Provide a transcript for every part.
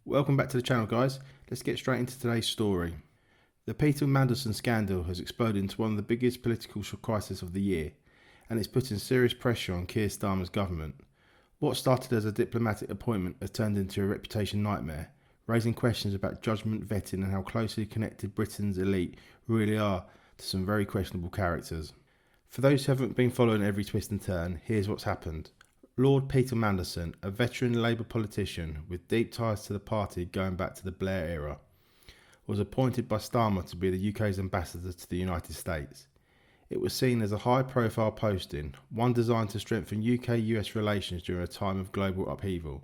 Welcome back to the channel, guys. Let's get straight into today's story. The Peter Mandelson scandal has exploded into one of the biggest political crises of the year, and it's putting serious pressure on Keir Starmer's government. What started as a diplomatic appointment has turned into a reputation nightmare, raising questions about judgment, vetting, and how closely connected Britain's elite really are to some very questionable characters. For those who haven't been following every twist and turn, here's what's happened. Lord Peter Mandelson, a veteran Labour politician with deep ties to the party going back to the Blair era, was appointed by Starmer to be the UK's ambassador to the United States. It was seen as a high-profile posting, one designed to strengthen UK-US relations during a time of global upheaval.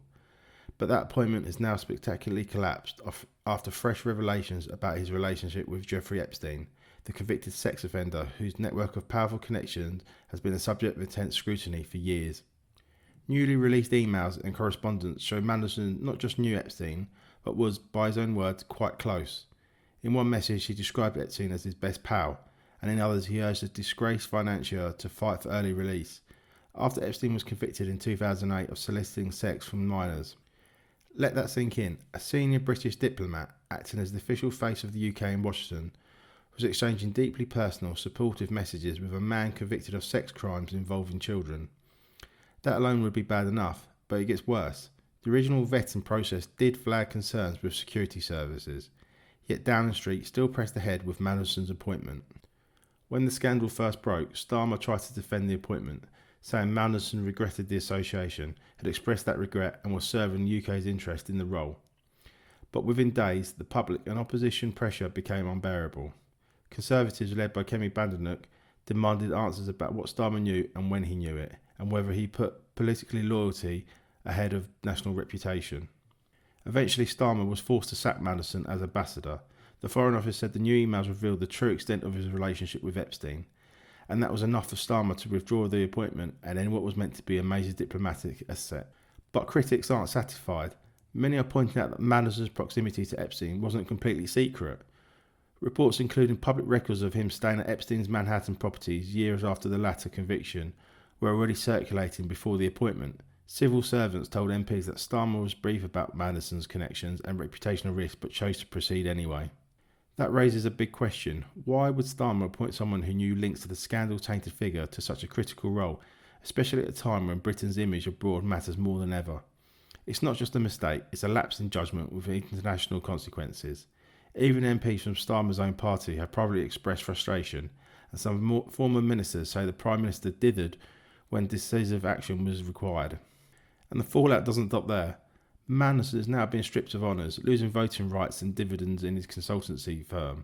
But that appointment has now spectacularly collapsed after fresh revelations about his relationship with Jeffrey Epstein, the convicted sex offender whose network of powerful connections has been the subject of intense scrutiny for years. Newly released emails and correspondence show Mandelson not just knew Epstein, but was, by his own words, quite close. In one message, he described Epstein as his best pal, and in others, he urged the disgraced financier to fight for early release, after Epstein was convicted in 2008 of soliciting sex from minors. Let that sink in. A senior British diplomat, acting as the official face of the UK in Washington, was exchanging deeply personal, supportive messages with a man convicted of sex crimes involving children. That alone would be bad enough, but it gets worse. The original vetting process did flag concerns with security services, yet Downing Street still pressed ahead with Mandelson's appointment. When the scandal first broke, Starmer tried to defend the appointment, saying Mandelson regretted the association, had expressed that regret and was serving the UK's interest in the role. But within days, the public and opposition pressure became unbearable. Conservatives led by Kemi Badenoch demanded answers about what Starmer knew and when he knew it, and whether he put political loyalty ahead of national reputation. Eventually, Starmer was forced to sack Mandelson as ambassador. The Foreign Office said the new emails revealed the true extent of his relationship with Epstein, and that was enough for Starmer to withdraw the appointment and end what was meant to be a major diplomatic asset. But critics aren't satisfied. Many are pointing out that Mandelson's proximity to Epstein wasn't completely secret. Reports including public records of him staying at Epstein's Manhattan properties years after the latter conviction were already circulating before the appointment. Civil servants told MPs that Starmer was brief about Mandelson's connections and reputational risk but chose to proceed anyway. That raises a big question. Why would Starmer appoint someone who knew links to the scandal-tainted figure to such a critical role, especially at a time when Britain's image abroad matters more than ever? It's not just a mistake, it's a lapse in judgment with international consequences. Even MPs from Starmer's own party have privately expressed frustration, and some former ministers say the Prime Minister dithered when decisive action was required. And the fallout doesn't stop there. Mandelson has now been stripped of honours, losing voting rights and dividends in his consultancy firm,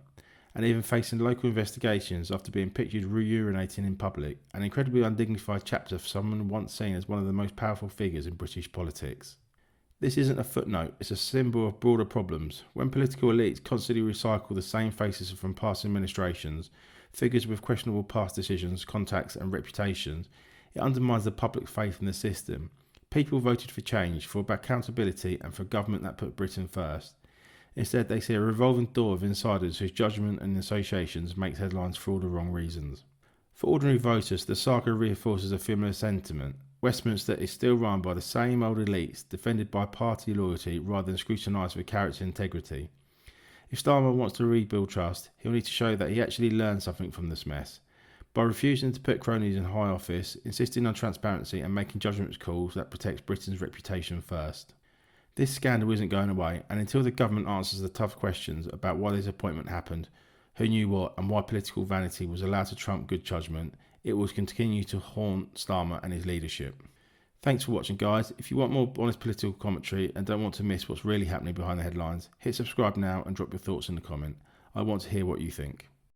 and even facing local investigations after being pictured urinating in public, an incredibly undignified chapter for someone once seen as one of the most powerful figures in British politics. This isn't a footnote, it's a symbol of broader problems. When political elites constantly recycle the same faces from past administrations, figures with questionable past decisions, contacts and reputations, it undermines the public faith in the system. People voted for change, for accountability and for a government that put Britain first. Instead, they see a revolving door of insiders whose judgment and associations make headlines for all the wrong reasons. For ordinary voters, the saga reinforces a familiar sentiment. Westminster is still run by the same old elites, defended by party loyalty rather than scrutinised for character integrity. If Starmer wants to rebuild trust, he'll need to show that he actually learned something from this mess. By refusing to put cronies in high office, insisting on transparency and making judgment calls that protects Britain's reputation first. This scandal isn't going away, and until the government answers the tough questions about why this appointment happened, who knew what, and why political vanity was allowed to trump good judgment, it will continue to haunt Starmer and his leadership. Thanks for watching, guys. If you want more honest political commentary and don't want to miss what's really happening behind the headlines, hit subscribe now and drop your thoughts in the comment. I want to hear what you think.